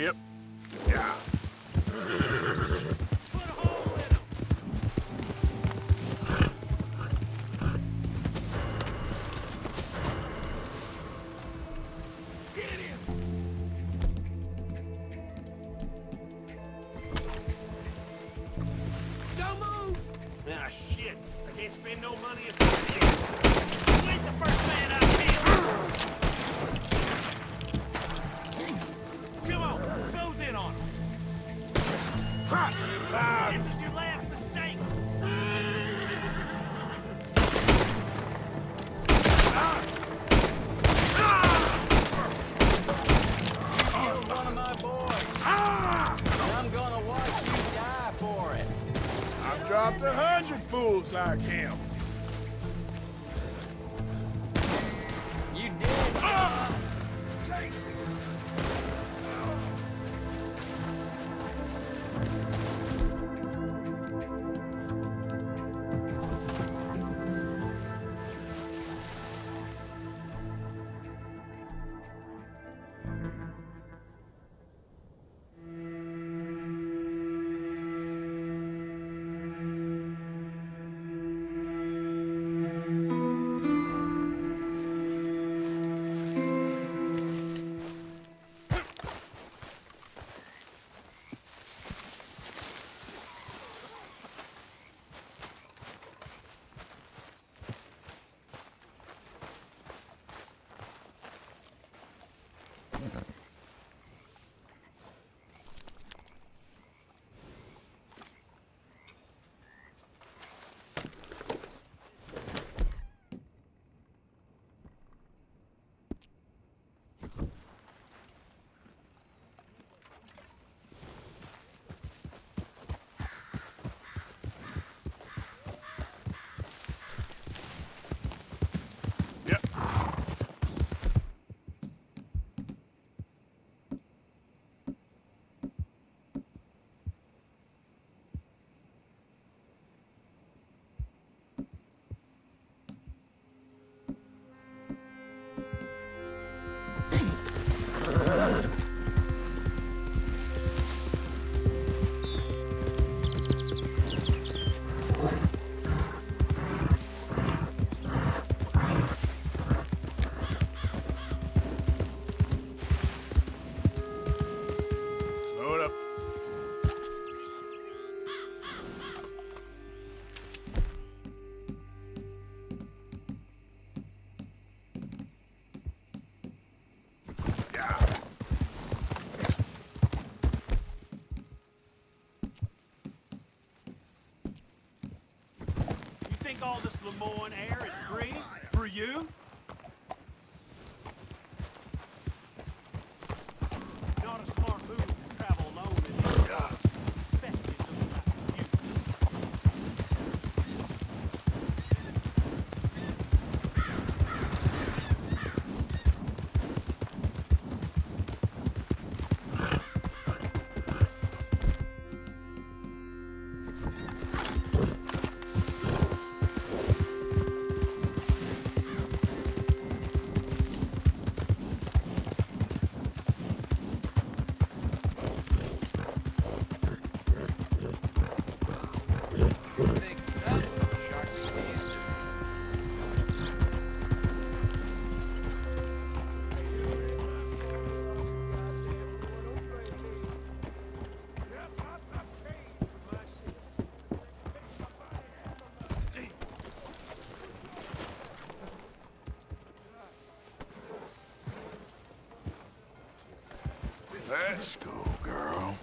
Yep. Yeah. Spend no money if wait the first man out here. Come on, close in on him. This is your last mistake. You killed one of my boys. And I'm gonna watch you die for it. I've dropped 100 fools like him. You did. All this Lemoyne air is free for you? Not a smart move to travel alone in this world, especially looking like you. Let's go, girl.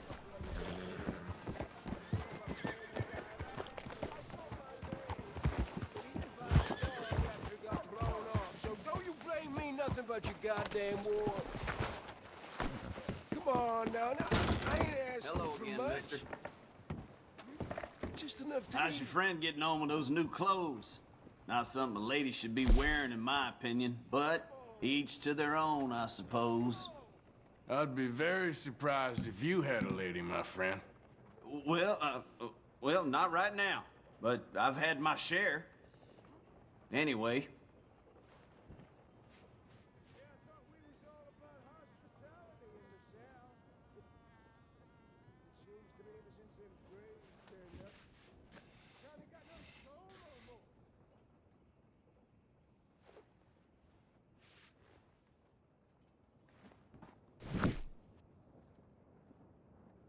So don't you blame me nothing but your goddamn war. Come on now, I ain't asking Hello for again, much. mister. Just enough to How's eat. your friend getting on with those new clothes? Not something a lady should be wearing, in my opinion, but each to their own, I suppose. I'd be very surprised if you had a lady, my friend. Well, not right now, but I've had my share. Anyway.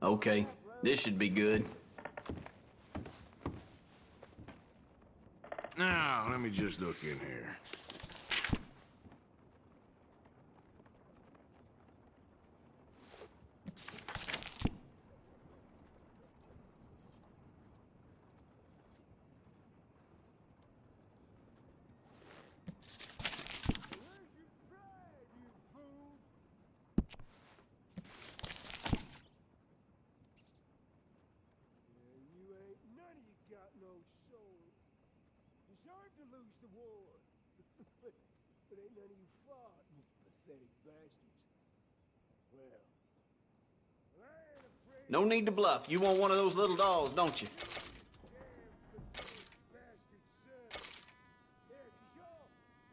Okay, this should be good. Now, let me just look in here. To lose the war. But ain't none of you fought, you pathetic bastards. Well, I ain't afraid. No need to bluff. You want one of those little dolls, don't you? Damn pathetic bastards, son. Yeah, 'cause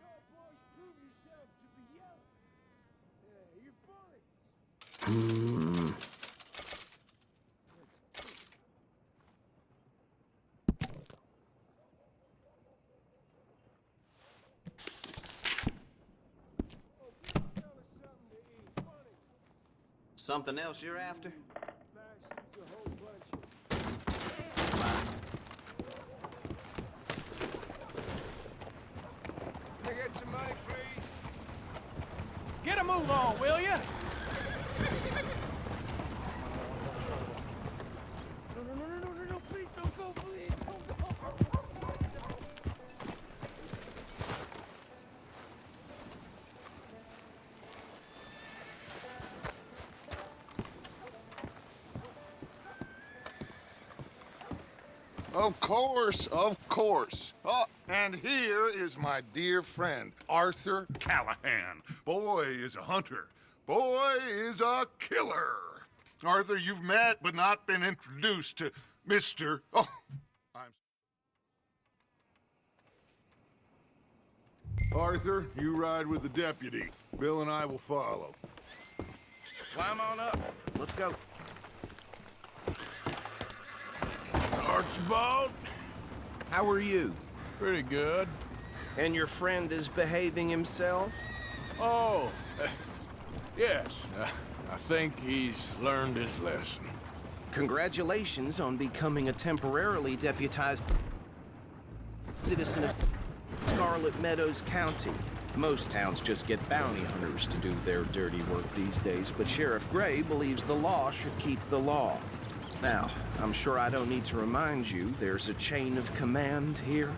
y'all boys prove yourselves to be young. You're bullies. Something else you're after? Bastards, a whole bunch of. Can I get some money, please? Get a move on, will ya? No, please don't go, please don't go. Of course, of course. Oh, and here is my dear friend, Arthur Callahan. Boy is a hunter. Boy is a killer. Arthur, you've met but not been introduced to Mr. Oh, Arthur, you ride with the deputy. Bill and I will follow. Climb on up. Let's go. Archibald? How are you? Pretty good. And your friend is behaving himself? Oh, yes. I think he's learned his lesson. Congratulations on becoming a temporarily deputized citizen of Scarlet Meadows County. Most towns just get bounty hunters to do their dirty work these days, but Sheriff Gray believes the law should keep the law. Now, I'm sure I don't need to remind you there's a chain of command here.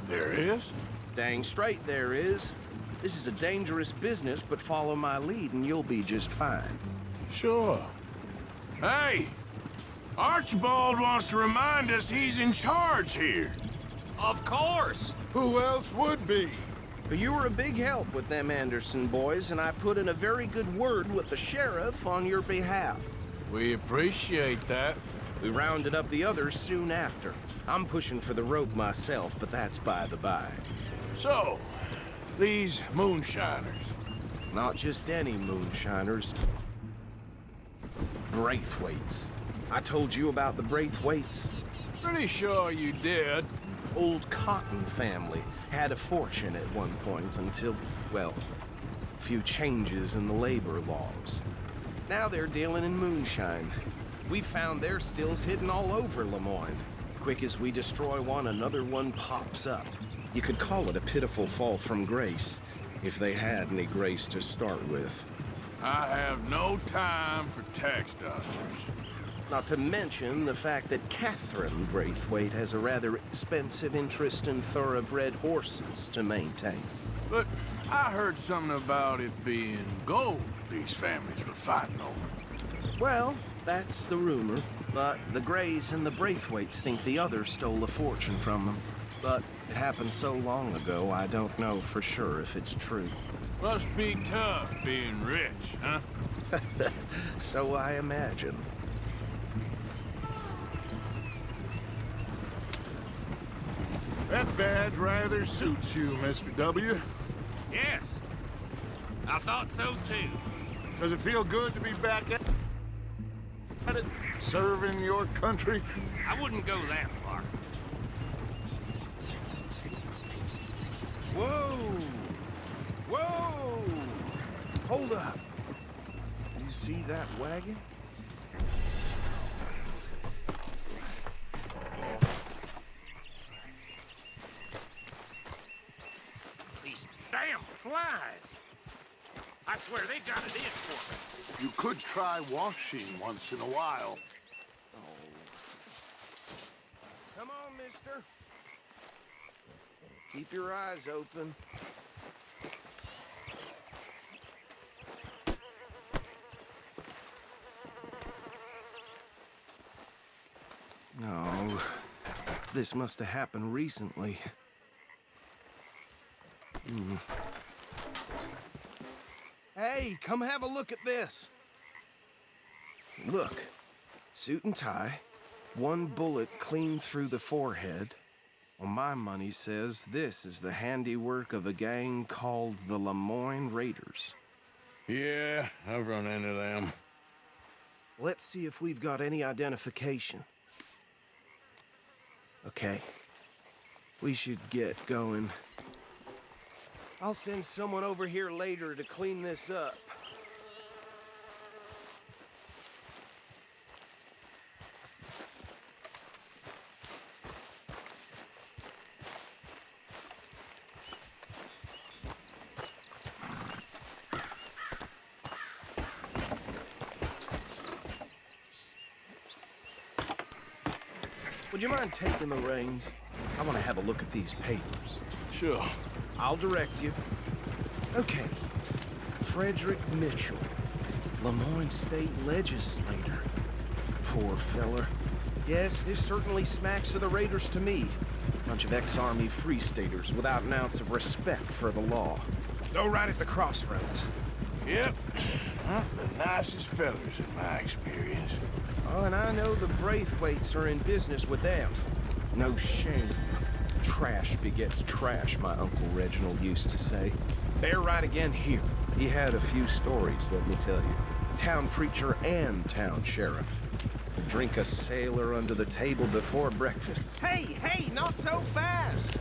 There is? Dang straight there is. This is a dangerous business, but follow my lead and you'll be just fine. Sure. Hey! Archibald wants to remind us he's in charge here. Of course. Who else would be? You were a big help with them Anderson boys, and I put in a very good word with the sheriff on your behalf. We appreciate that. We rounded up the others soon after. I'm pushing for the rope myself, but that's by the by. So, these moonshiners. Not just any moonshiners. Braithwaites. I told you about the Braithwaites. Pretty sure you did. Old Cotton family had a fortune at one point until, well, a few changes in the labor laws. Now they're dealing in moonshine. We found their stills hidden all over Lemoyne. Quick as we destroy one, another one pops up. You could call it a pitiful fall from grace, if they had any grace to start with. I have no time for tax dodgers. Not to mention the fact that Catherine Braithwaite has a rather expensive interest in thoroughbred horses to maintain. But I heard something about it being gold these families were fighting over. Well, that's the rumor. But the Grays and the Braithwaites think the others stole a fortune from them. But it happened so long ago, I don't know for sure if it's true. Must be tough being rich, huh? So I imagine. That badge rather suits you, Mr. W. Yes. I thought so too. Does it feel good to be back at it, serving your country? I wouldn't go that far. Whoa! Whoa! Hold up. You see that wagon? damn flies. I swear they got it in for me. You could try washing once in a while. Come on, mister. Keep your eyes open. No, this must have happened recently. Hey, come have a look at this. Look, suit and tie, one bullet clean through the forehead. Well, my money says this is the handiwork of a gang called the Lemoyne Raiders. Yeah, I've run into them. Let's see if we've got any identification. Okay. We should get going. I'll send someone over here later to clean this up. Would you mind taking the reins? I want to have a look at these papers. Sure. I'll direct you. Okay. Frederick Mitchell, Lemoyne State Legislator. Poor feller. Yes, this certainly smacks of the Raiders to me. Bunch of ex-Army Free Staters without an ounce of respect for the law. Go right at the crossroads. Yep. Not the nicest fellers in my experience. Oh, and I know the Braithwaites are in business with them. No shame. Trash begets trash, my Uncle Reginald used to say. They're right again here. He had a few stories, let me tell you. Town preacher and town sheriff. Drink a sailor under the table before breakfast. Hey, not so fast!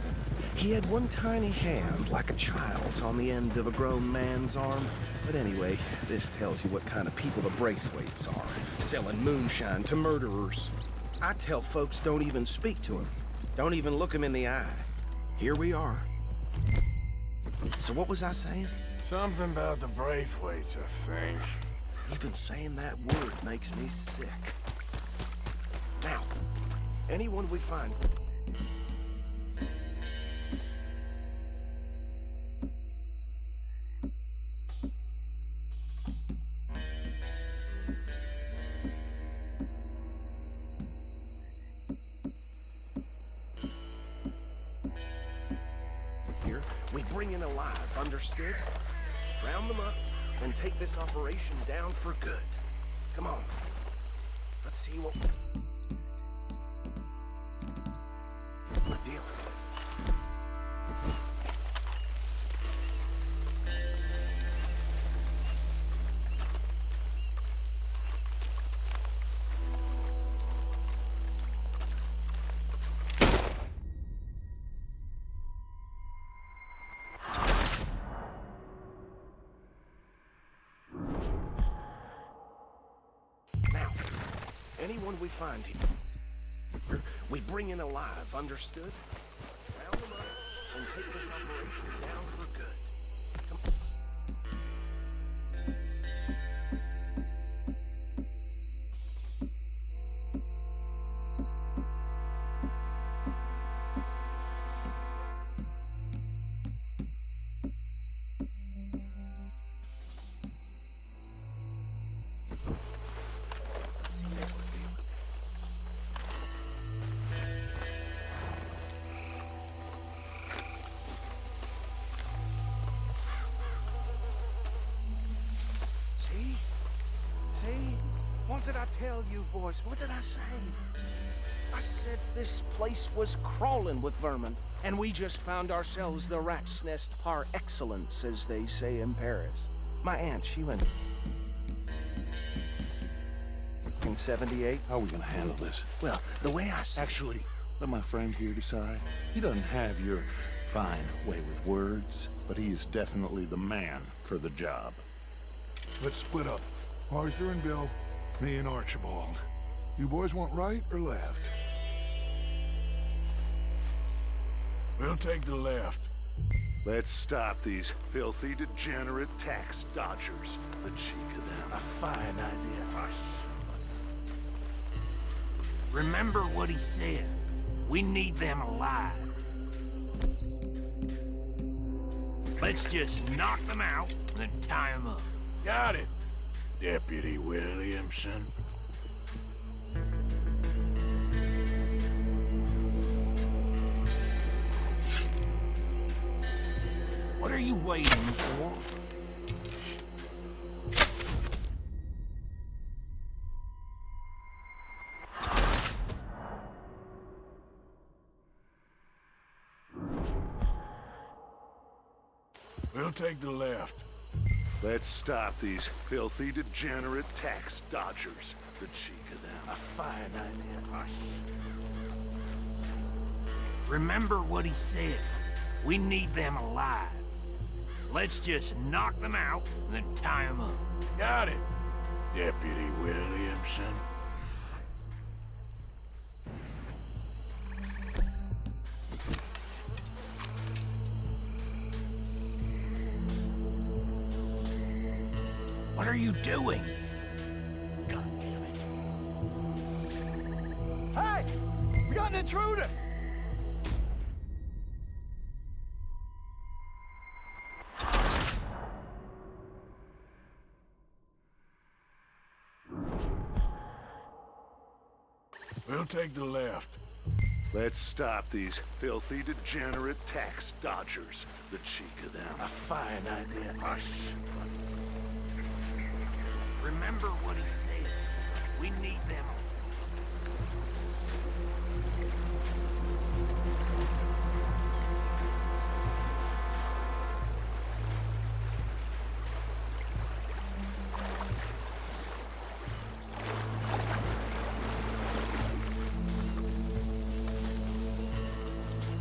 He had one tiny hand, like a child's, on the end of a grown man's arm. But anyway, this tells you what kind of people the Braithwaites are. Selling moonshine to murderers. I tell folks don't even speak to him. Don't even look him in the eye. Here we are. So what was I saying? Something about the Braithwaites, I think. Even saying that word makes me sick. Now, anyone we find... Here, we bring in alive, understood? Round them up and take this operation down for good. Come on. Let's see what we're dealing with. Now, anyone we find here, we bring in alive, understood? Round them up and take this operation down for good. Come on. See? What did I tell you, boys? What did I say? I said this place was crawling with vermin, and we just found ourselves the rat's nest par excellence, as they say in Paris. My aunt, she went... in 78. How are we gonna handle this? Well, the way I see... Actually, let my friend here decide. He doesn't have your fine way with words, but he is definitely the man for the job. Let's split up. Arthur and Bill, me and Archibald. You boys want right or left? We'll take the left. Let's stop these filthy, degenerate tax dodgers. The cheek of them. A fine idea. Hush. Remember what he said. We need them alive. Let's just knock them out and then tie them up. Got it, Deputy Williamson. What are you waiting for? We'll take the left. Let's stop these filthy, degenerate tax dodgers. The cheek of them. A fine idea. Hush. Remember what he said. We need them alive. Let's just knock them out and then tie them up. Got it, Deputy Williamson. What are you doing? God damn it. Hey! We got an intruder! We'll take the left. Let's stop these filthy, degenerate tax dodgers. The cheek of them. A fine idea. Hush. Remember what he said. We need them.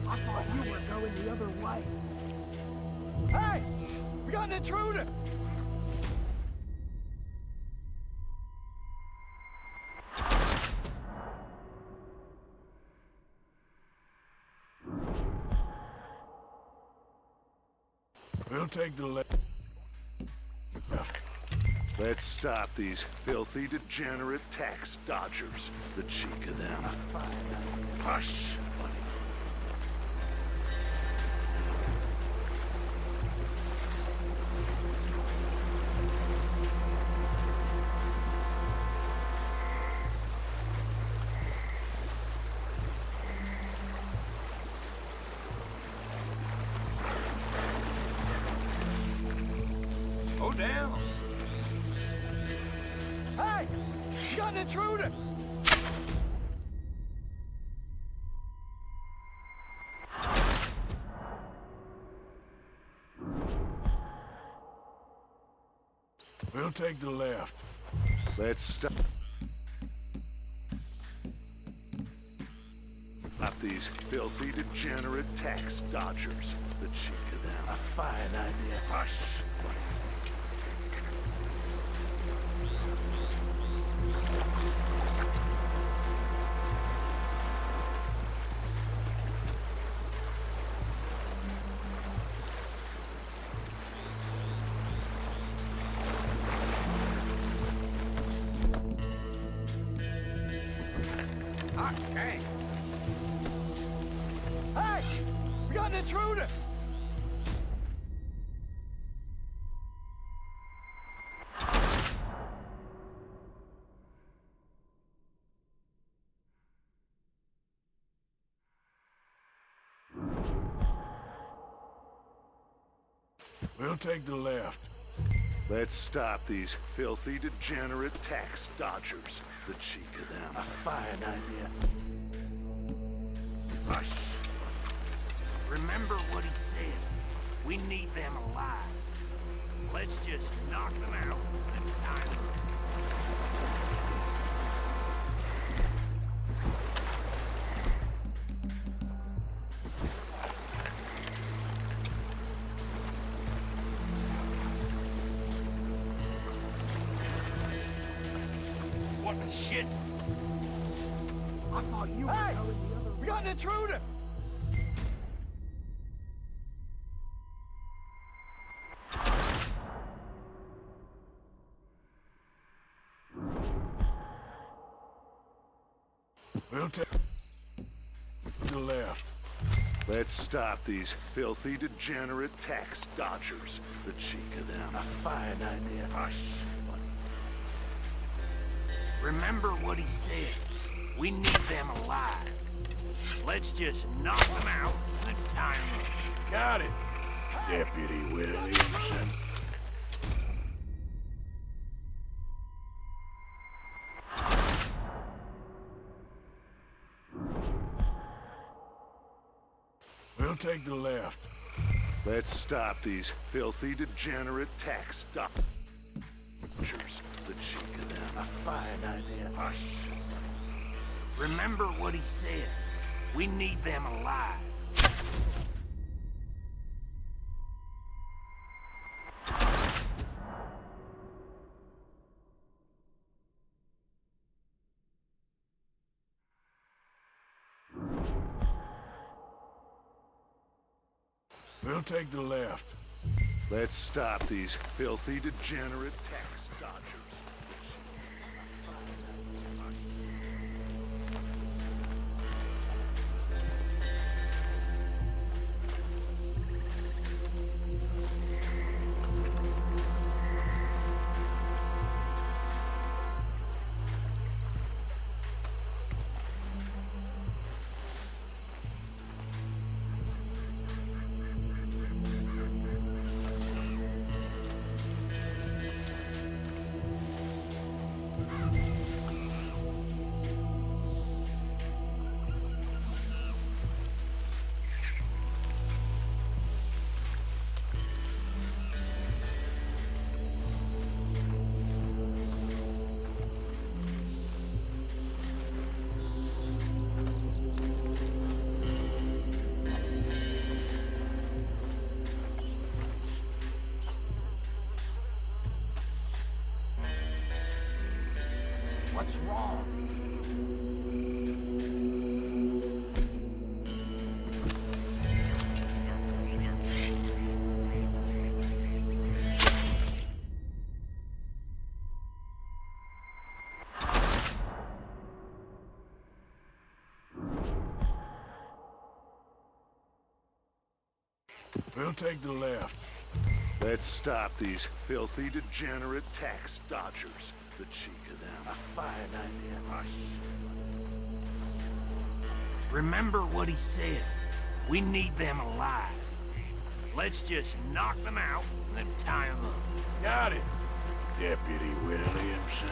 I thought you were going the other way. Hey! We got an intruder! We'll take the left. Let's stop these filthy, degenerate tax dodgers. The cheek of them. A fine idea. Hush. Go down. Hey! We got an intruder! We'll take the left. Let's stop these filthy, degenerate tax dodgers. The cheek of them. A fine idea. Hush. Okay. Hey! We got an intruder! We'll take the left. Let's stop these filthy, degenerate tax dodgers. The cheek of them. A fine idea. Hush. Remember what he said. We need them alive. Let's just knock them out and tie them up. What the shit? I thought you were going the other way. We got an intruder! We'll take the left. Let's stop these filthy, degenerate tax dodgers. The cheek of them. A fine idea. Hush. Remember what he said. We need them alive. Let's just knock them out and tie them up. Got it, Deputy Williamson. We'll take the left. Let's stop these filthy, degenerate tax dodgers. The cheek of them. A fine idea. Hush. Remember what he said. We need them alive. We'll take the left. Let's stop these filthy, degenerate tax dodgers. What's wrong? We'll take the left. Let's stop these filthy, degenerate tax dodgers. The cheek of them. A fine idea. Hush. Remember what he said. We need them alive. Let's just knock them out and then tie them up. Got it, Deputy Williamson.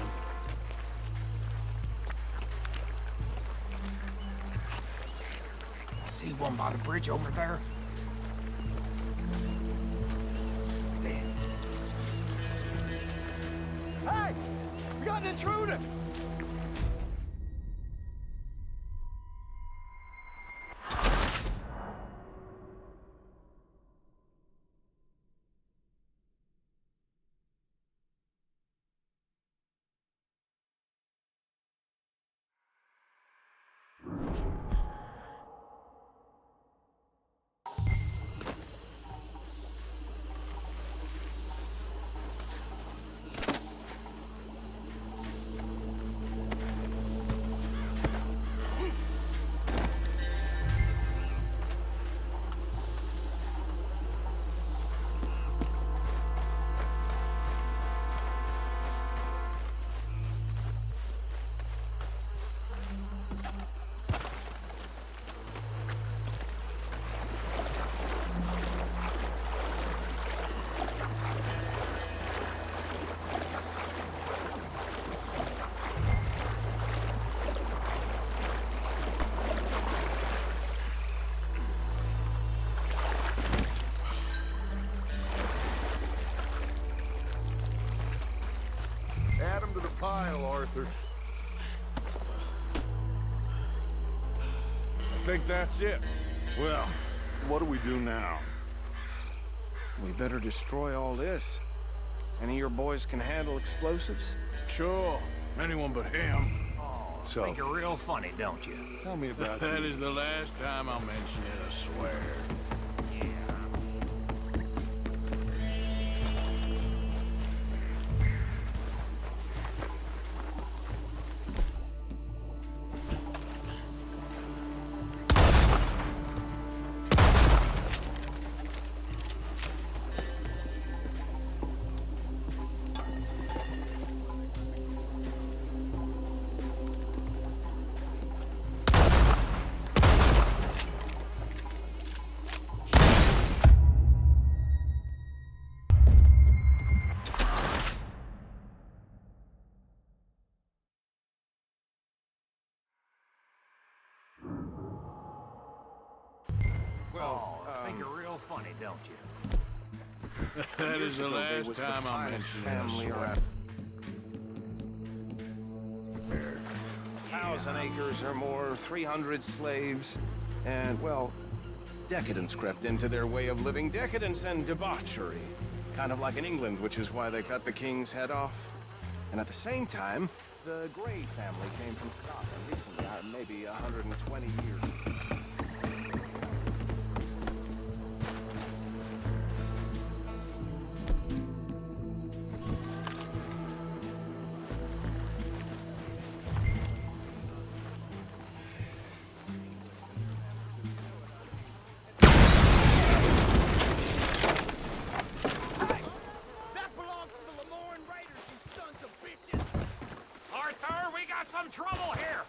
See one by the bridge over there? Hey! We got an intruder! Add them to the pile, Arthur. I think that's it. Well, what do we do now? We better destroy all this. Any of your boys can handle explosives? Sure, anyone but him. So, Think you're real funny, don't you? tell me about That the- is the last time I'll mention it, I swear. Yeah. money, don't you? That is the Years ago, they last was the time I finest mentioned family it. around. 1,000 acres or more, 300 slaves, and, well, decadence crept into their way of living. Decadence and debauchery. Kind of like in England, which is why they cut the king's head off. And at the same time, the Grey family came from Scotland recently, maybe 120 years. Some trouble here!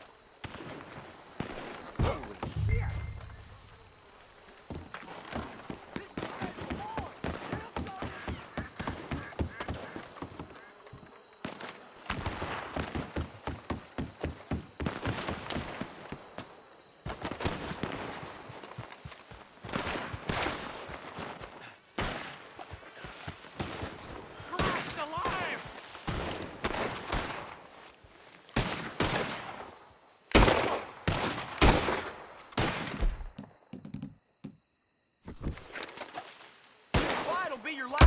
Be your last.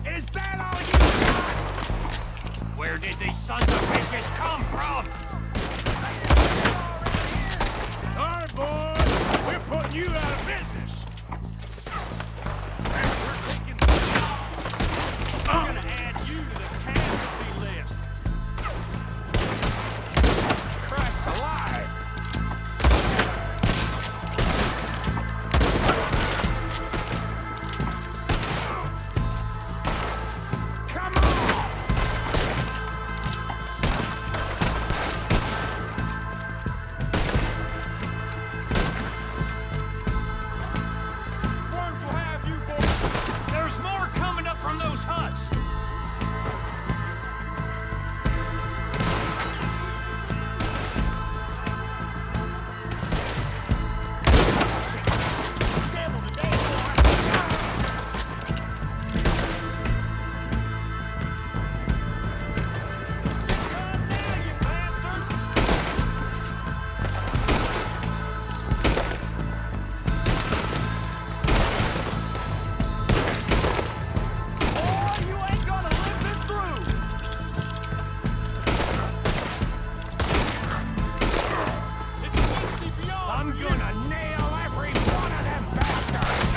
Is that all you got? Where did these sons of bitches come from? Sorry, boys. We're putting you out of business. I'm gonna add you to the casualty list. Christ alive. Come on! Worms will have you, boys. There's more coming up from those huts. Devil today, boy. Come now, you bastard! Boy, you ain't gonna live this through! I'm gonna nail every one of them bastards!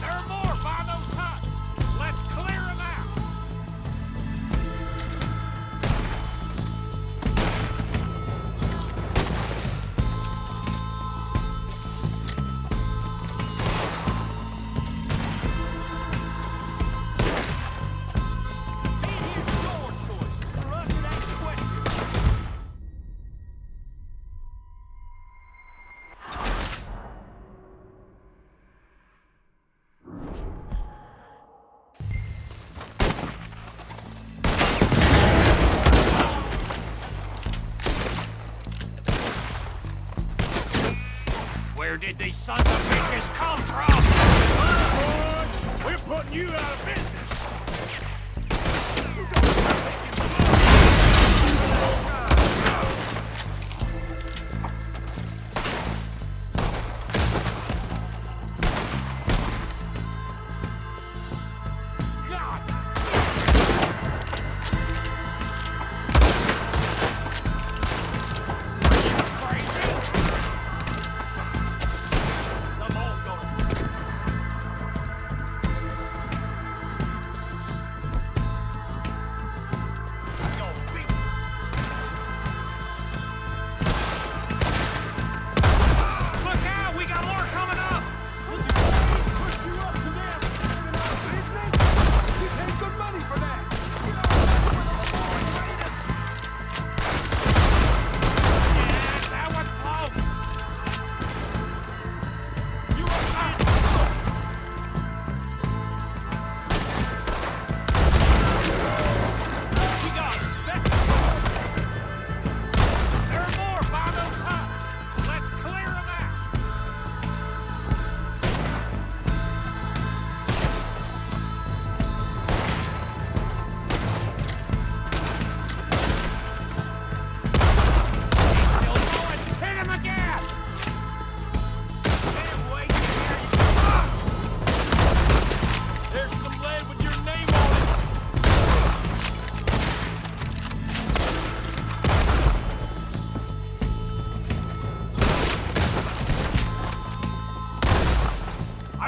There are more by those huts! Let's clear them out! Here's your choice. For us, it ain't a question. Where did these sons of bitches come from? Boys, we're putting you out of business. God! Are you crazy? I'm all going.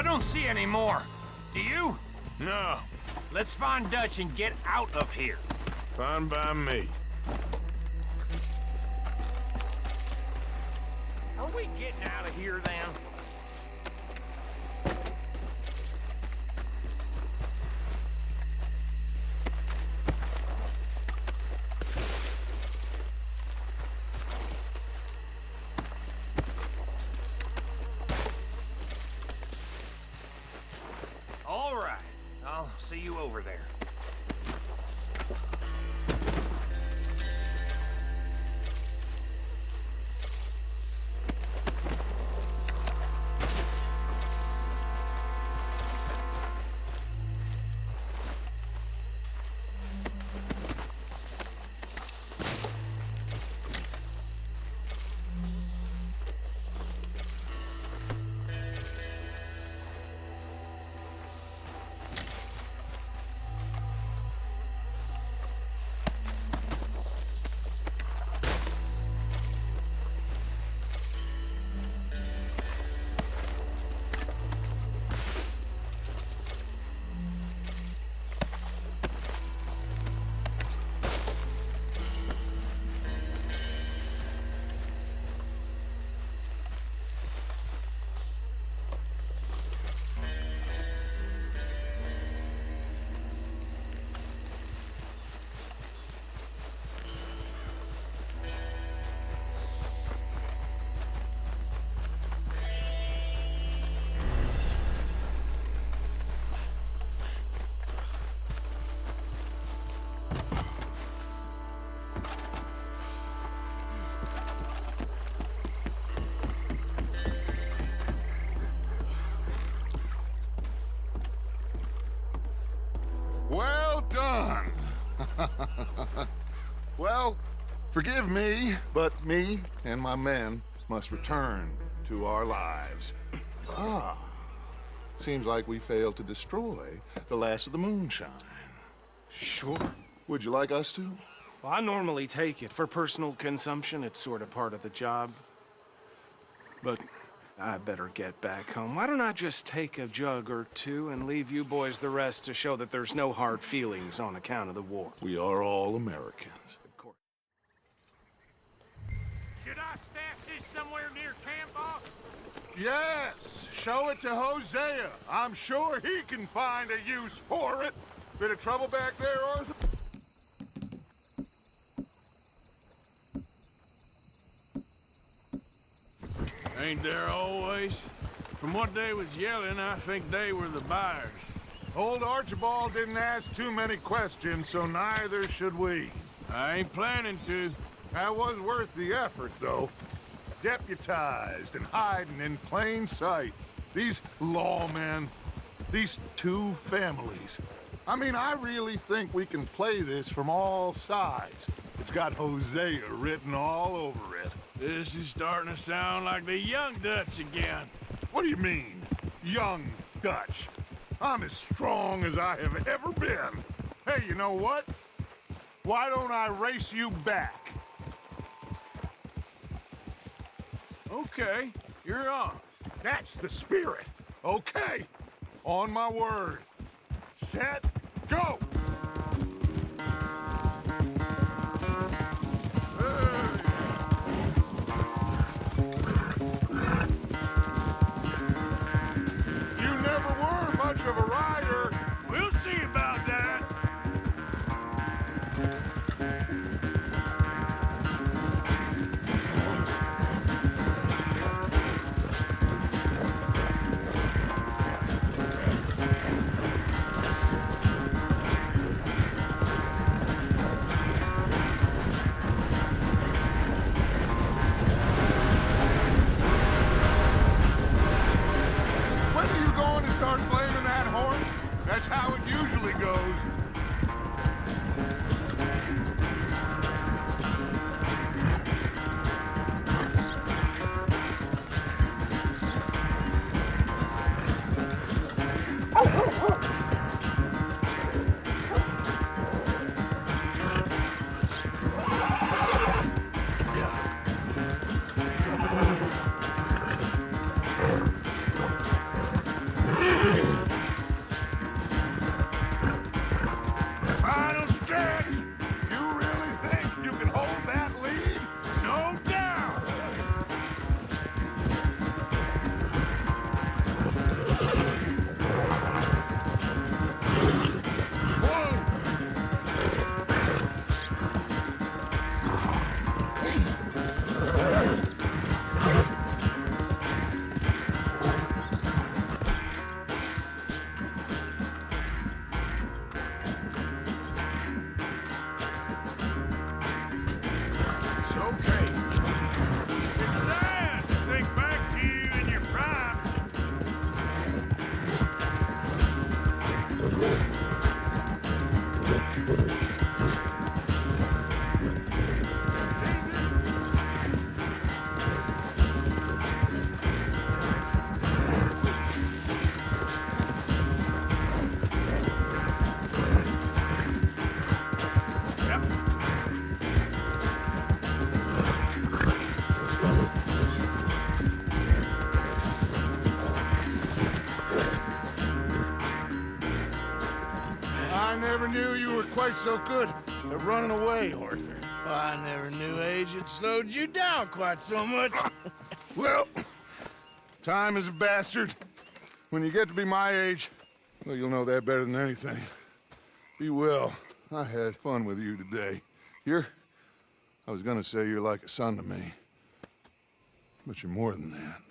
don't see any more. Do you? No, Let's find Dutch and get out of here. fine by me. Are we getting out of here then? All right. I'll see you over there. Well done. Well, forgive me, but me and my men must return to our lives. Seems like we failed to destroy the last of the moonshine. Sure. Would you like us to? Well, I normally take it. For personal consumption, it's sort of part of the job. But I better get back home. Why don't I just take a jug or two and leave you boys the rest to show that there's no hard feelings on account of the war? We are all Americans. Of course. Should I stash this somewhere near camp, boss? Yes, show it to Hosea. I'm sure he can find a use for it. Bit of trouble back there, Arthur? Ain't there always? From what they was yelling, I think they were the buyers. Old Archibald didn't ask too many questions, so neither should we. I ain't planning to. That was worth the effort, though. Deputized and hiding in plain sight. These lawmen, these two families. I mean, I really think we can play this from all sides. It's got Hosea written all over it. This is starting to sound like the young Dutch again. What do you mean, young Dutch? I'm as strong as I have ever been. Hey, you know what? Why don't I race you back? Okay, you're on. That's the spirit. Okay, on my word. Set, go! You never were much of a rider. We'll see about that. When are you going to start blaming that horn? never knew you were quite so good at running away, Arthur. Well, I never knew age had slowed you down quite so much. Well, time is a bastard. When you get to be my age, well, you'll know that better than anything. Be well. I had fun with you today. I was gonna say you're like a son to me. But you're more than that.